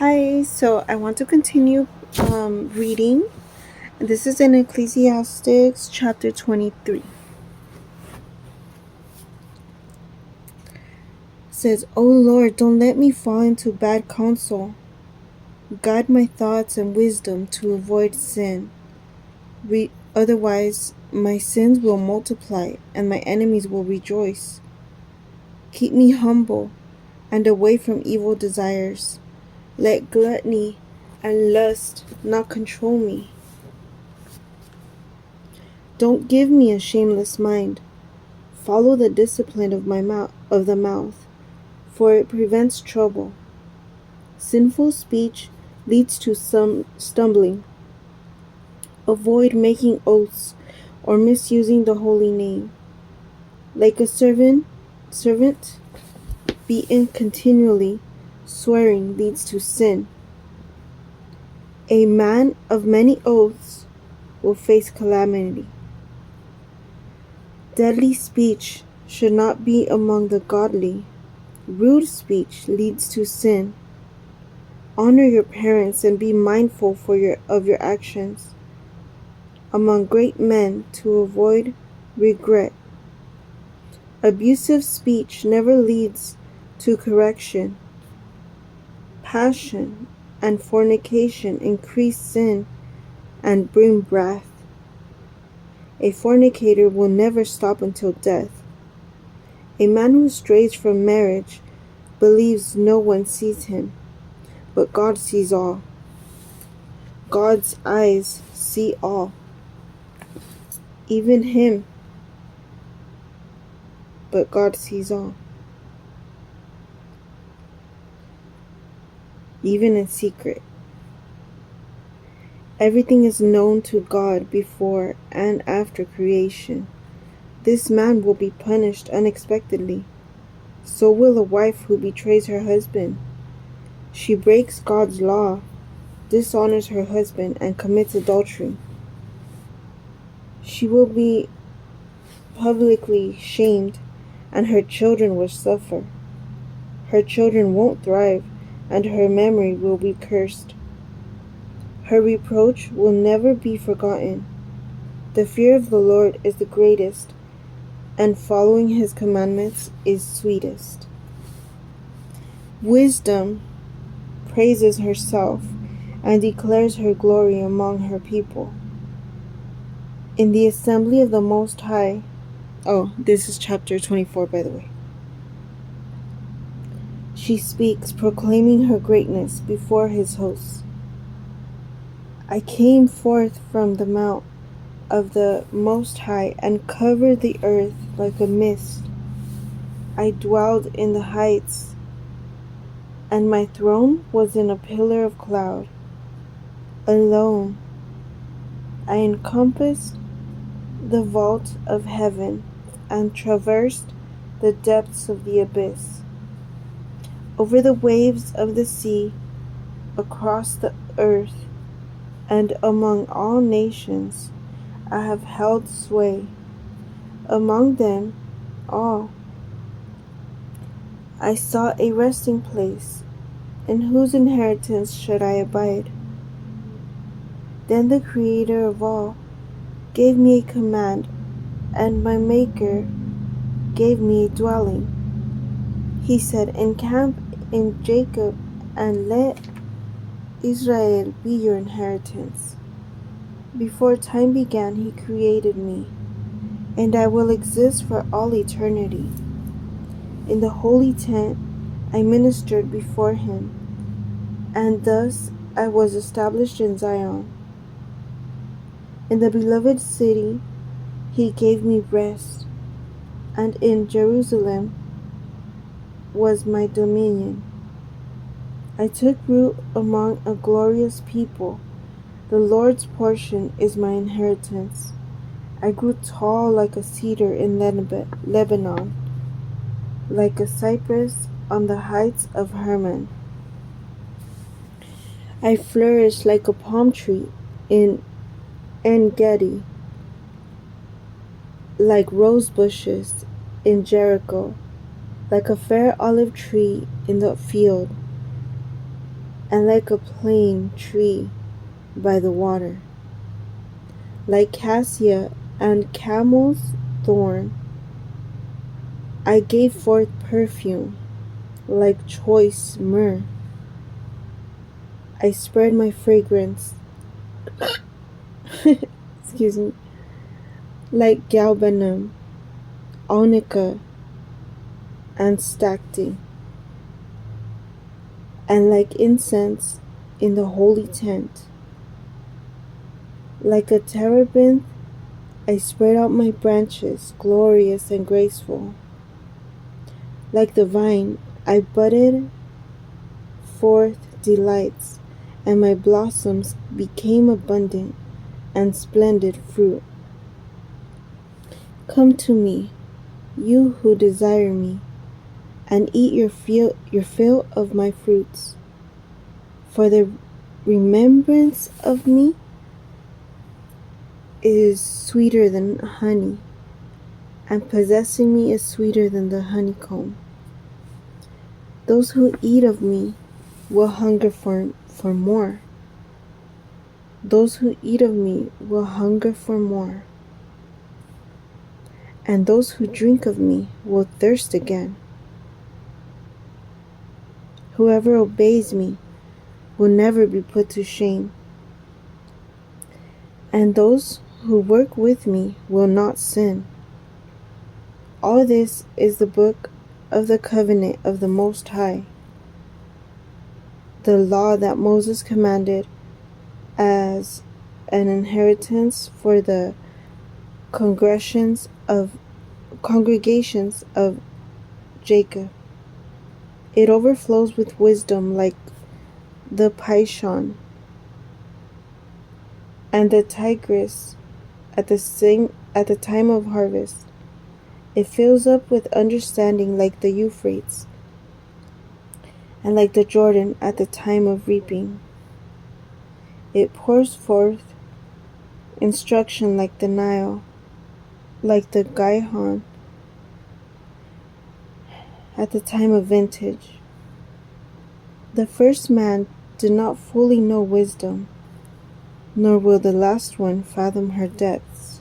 Hi, so I want to continue reading. This is in Ecclesiastes chapter 23. It says, O Lord, don't let me fall into bad counsel. Guide my thoughts and wisdom to avoid sin. Otherwise, my sins will multiply and my enemies will rejoice. Keep me humble and away from evil desires. Let gluttony and lust not control me. Don't give me a shameless mind. Follow the discipline of the mouth, for it prevents trouble. Sinful speech leads to some stumbling. Avoid making oaths or misusing the holy name. Like a servant beaten continually, swearing leads to sin. A man of many oaths will face calamity. Deadly speech should not be among the godly. Rude speech leads to sin. Honor your parents and be mindful of your actions among great men to avoid regret. Abusive speech never leads to correction. Passion and fornication increase sin and bring wrath. A fornicator will never stop until death. A man who strays from marriage believes no one sees him, but God sees all. God's eyes see all, even him, but God sees all, even in secret. Everything is known to God before and after creation. This man will be punished unexpectedly. So will a wife who betrays her husband. She breaks God's law, dishonors her husband, and commits adultery. She will be publicly shamed, and her children will suffer. Her children won't thrive, and her memory will be cursed. Her reproach will never be forgotten. The fear of the Lord is the greatest, and following his commandments is sweetest. Wisdom praises herself and declares her glory among her people. In the assembly of the Most High, this is chapter 24, by the way. She speaks, proclaiming her greatness before his hosts. I came forth from the mount of the Most High and covered the earth like a mist. I dwelled in the heights, and my throne was in a pillar of cloud. Alone, I encompassed the vault of heaven and traversed the depths of the abyss. Over the waves of the sea, across the earth, and among all nations, I have held sway. Among them all, I sought a resting place. In whose inheritance should I abide? Then the Creator of all gave me a command, and my Maker gave me a dwelling. He said, encamp in Jacob and let Israel be your inheritance. Before time began, he created me, and I will exist for all eternity. In the holy tent, I ministered before him, and thus I was established in Zion. In the beloved city, he gave me rest, and in Jerusalem was my dominion. I took root among a glorious people. The Lord's portion is my inheritance. I grew tall like a cedar in Lebanon, like a cypress on the heights of Hermon. I flourished like a palm tree in En-Gedi, like rose bushes in Jericho, like a fair olive tree in the field. and like a plane tree by the water, like cassia and camel's thorn. I gave forth perfume, like choice myrrh. I spread my fragrance, excuse me, like galbanum, onycha, and stacte, and like incense in the holy tent. Like a terebinth, I spread out my branches, glorious and graceful. Like the vine, I budded forth delights, and my blossoms became abundant and splendid fruit. Come to me, you who desire me, and eat your fill of my fruits. For the remembrance of me is sweeter than honey, and possessing me is sweeter than the honeycomb. Those who eat of me will hunger for more. Those who eat of me will hunger for more. And those who drink of me will thirst again. Whoever obeys me will never be put to shame. And those who work with me will not sin. All this is the book of the covenant of the Most High, the law that Moses commanded as an inheritance for the congregations of Jacob. It overflows with wisdom like the Pishon and the Tigris at the time of harvest. It fills up with understanding like the Euphrates, and like the Jordan at the time of reaping. It pours forth instruction like the Nile, like the Gihon at the time of vintage. The first man did not fully know wisdom, nor will the last one fathom her depths.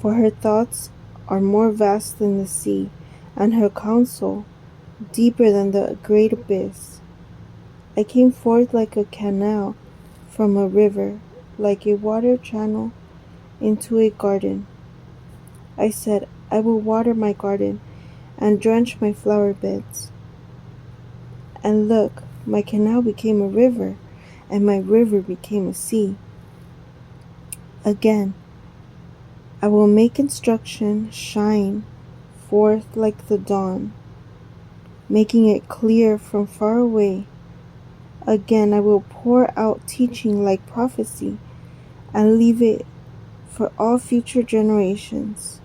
For her thoughts are more vast than the sea, and her counsel deeper than the great abyss. I came forth like a canal from a river, like a water channel into a garden. I said, I will water my garden and drench my flower beds. And look, my canal became a river, and my river became a sea. Again, I will make instruction shine forth like the dawn, making it clear from far away. Again, I will pour out teaching like prophecy, and leave it for all future generations.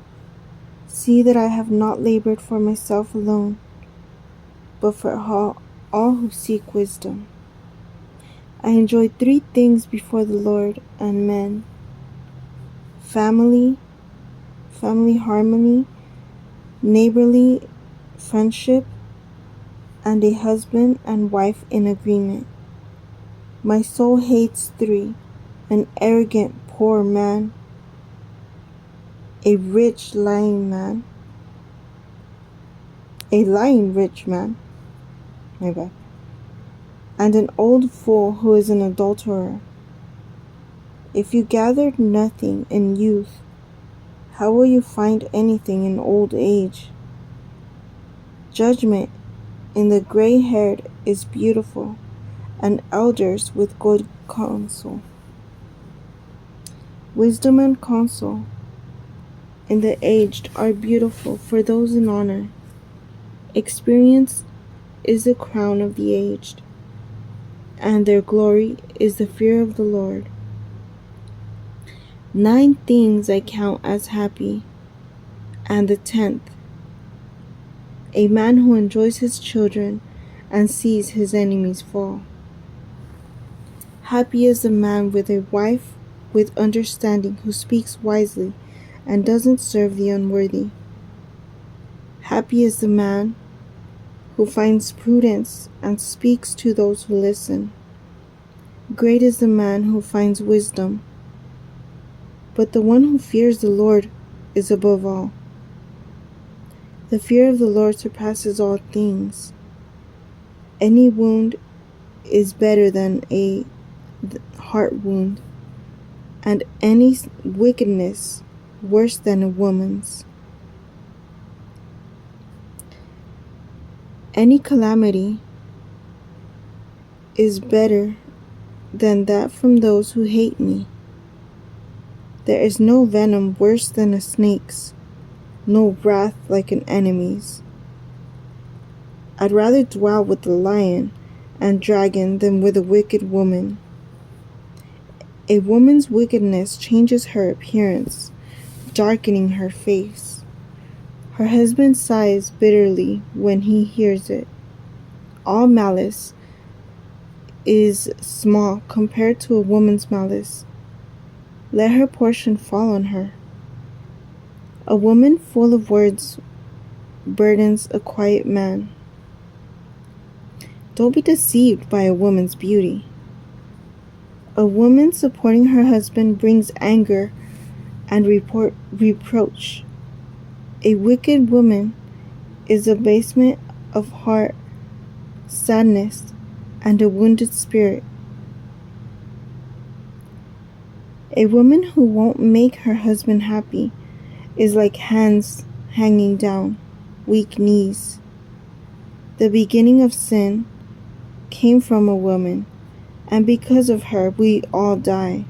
See that I have not labored for myself alone, but for all who seek wisdom. I enjoy 3 things before the Lord and men: family harmony, neighborly friendship, and a husband and wife in agreement. My soul hates 3: an arrogant poor man, a lying rich man, and an old fool who is an adulterer. If you gathered nothing in youth, how will you find anything in old age? Judgment in the gray-haired is beautiful, and elders with good counsel. Wisdom and counsel in the aged are beautiful for those in honor. Experience is the crown of the aged, and their glory is the fear of the Lord. 9 things I count as happy, and the 10th, a man who enjoys his children and sees his enemies fall. Happy is the man with a wife with understanding, who speaks wisely and doesn't serve the unworthy. Happy is the man who finds prudence and speaks to those who listen. Great is the man who finds wisdom, but the one who fears the Lord is above all. The fear of the Lord surpasses all things. Any wound is better than a heart wound, and any wickedness worse than a woman's. Any calamity is better than that from those who hate me. There is no venom worse than a snake's, no wrath like an enemy's. I'd rather dwell with the lion and dragon than with a wicked woman. A woman's wickedness changes her appearance, darkening her face. Her husband sighs bitterly when he hears it. All malice is small compared to a woman's malice. Let her portion fall on her. A woman full of words burdens a quiet man. Don't be deceived by a woman's beauty. A woman supporting her husband brings anger and reproach. A wicked woman is abasement of heart, sadness, and a wounded spirit. A woman who won't make her husband happy is like hands hanging down, weak knees. The beginning of sin came from a woman, and because of her we all die.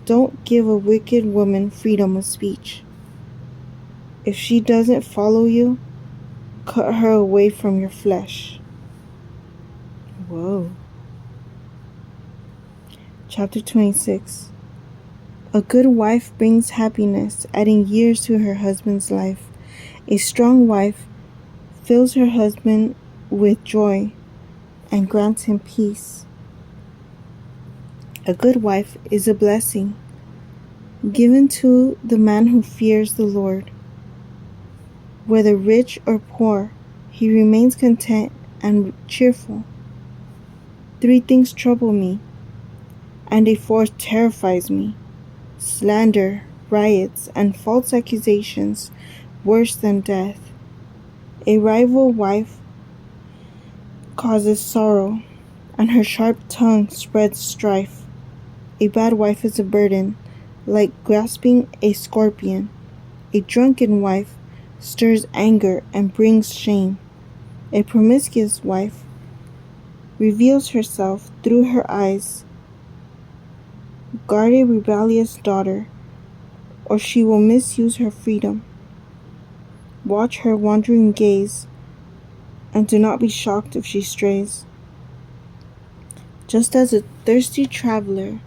Don't give a wicked woman freedom of speech. If she doesn't follow you, cut her away from your flesh. Whoa. Chapter 26. A good wife brings happiness, adding years to her husband's life. A strong wife fills her husband with joy and grants him peace. A good wife is a blessing given to the man who fears the Lord. Whether rich or poor, he remains content and cheerful. 3 things trouble me, and a 4th terrifies me: slander, riots, and false accusations, worse than death. A rival wife causes sorrow, and her sharp tongue spreads strife. A bad wife is a burden, like grasping a scorpion. A drunken wife stirs anger and brings shame. A promiscuous wife reveals herself through her eyes. Guard a rebellious daughter, or she will misuse her freedom. Watch her wandering gaze, and do not be shocked if she strays. Just as a thirsty traveler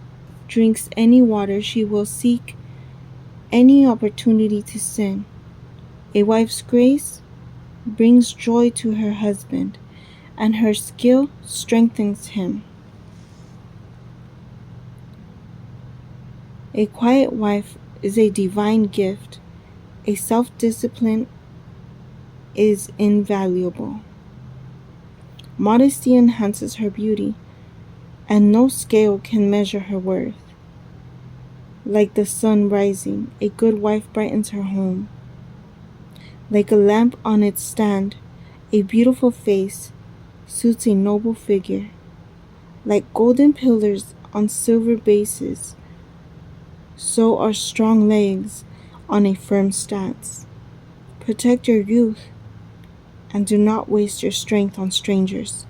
drinks any water, she will seek any opportunity to sin. A wife's grace brings joy to her husband, and her skill strengthens him. A quiet wife is a divine gift. A self-discipline is invaluable. Modesty enhances her beauty, and no scale can measure her worth. Like the sun rising, a good wife brightens her home. Like a lamp on its stand, a beautiful face suits a noble figure. Like golden pillars on silver bases, so are strong legs on a firm stance. Protect your youth, and do not waste your strength on strangers.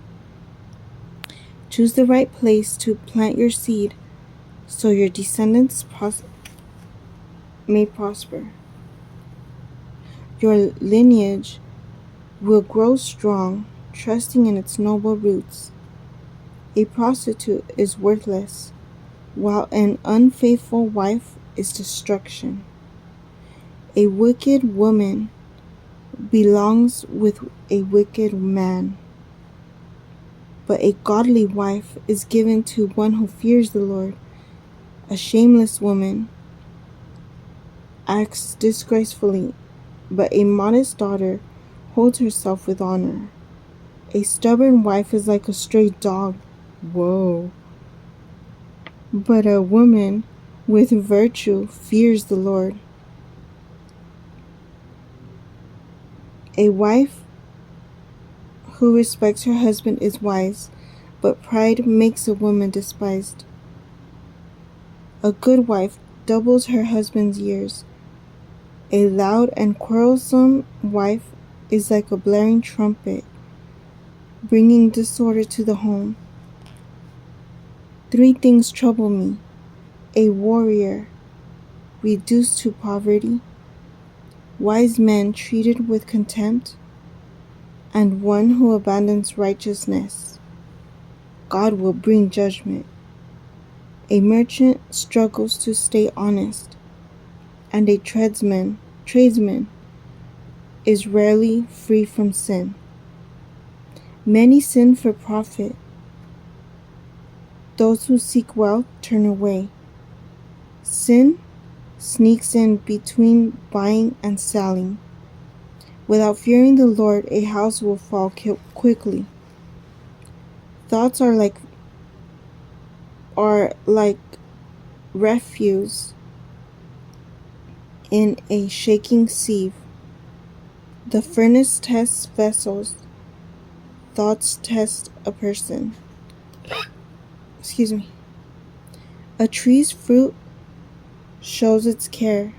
Choose the right place to plant your seed, so your descendants may prosper. Your lineage will grow strong, trusting in its noble roots. A prostitute is worthless, while an unfaithful wife is destruction. A wicked woman belongs with a wicked man, but a godly wife is given to one who fears the Lord. A shameless woman acts disgracefully, but a modest daughter holds herself with honor. A stubborn wife is like a stray dog. Whoa. But a woman with virtue fears the Lord. A wife who respects her husband is wise, but pride makes a woman despised. A good wife doubles her husband's years. A loud and quarrelsome wife is like a blaring trumpet, bringing disorder to the home. 3 things trouble me: a warrior reduced to poverty, wise men treated with contempt, and one who abandons righteousness. God will bring judgment. A merchant struggles to stay honest, and a tradesman is rarely free from sin. Many sin for profit. Those who seek wealth turn away. Sin sneaks in between buying and selling. Without fearing the Lord, a house will fall quickly. Thoughts are like refuse in a shaking sieve. The furnace tests vessels. Thoughts test a person. A tree's fruit shows its care,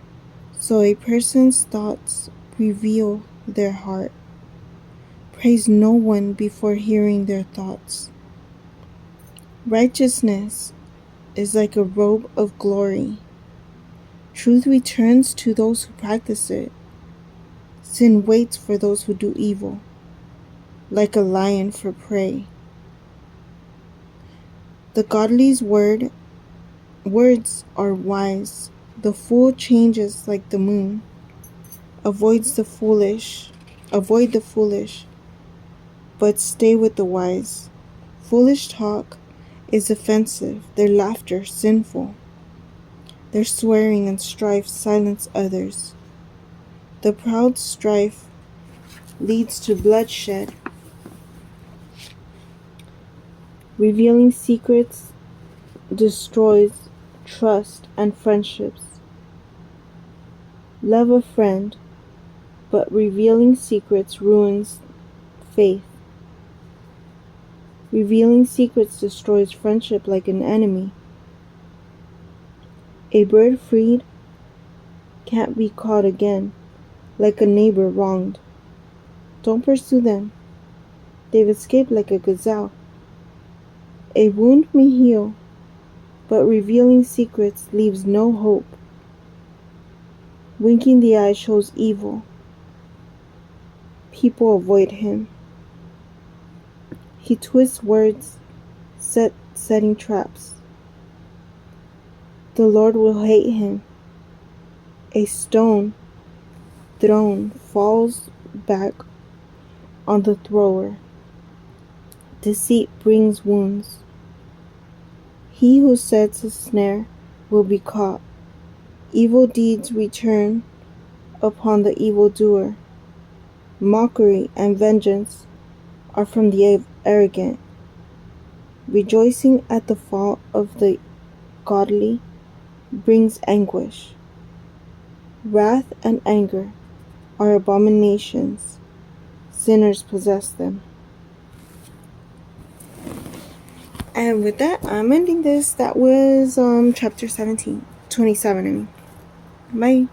so a person's thoughts reveal their heart. Praise no one before hearing their thoughts. Righteousness is like a robe of glory. Truth returns to those who practice it. Sin waits for those who do evil, like a lion for prey. The godly's words are wise. The fool changes like the moon. Avoid the foolish, but stay with the wise. Foolish talk is offensive, their laughter sinful. Their swearing and strife silence others. The proud strife leads to bloodshed. Revealing secrets destroys trust and friendships. Love a friend, but revealing secrets ruins faith. Revealing secrets destroys friendship like an enemy. A bird freed can't be caught again, like a neighbor wronged. Don't pursue them. They've escaped like a gazelle. A wound may heal, but revealing secrets leaves no hope. Winking the eye shows evil. People avoid him. He twists words, setting traps. The Lord will hate him. A stone thrown falls back on the thrower. Deceit brings wounds. He who sets a snare will be caught. Evil deeds return upon the evildoer. Mockery and vengeance are from the arrogant. Rejoicing at the fall of the godly brings anguish. Wrath and anger are abominations. Sinners possess them. And with that, I'm ending this. That was chapter 27. Bye.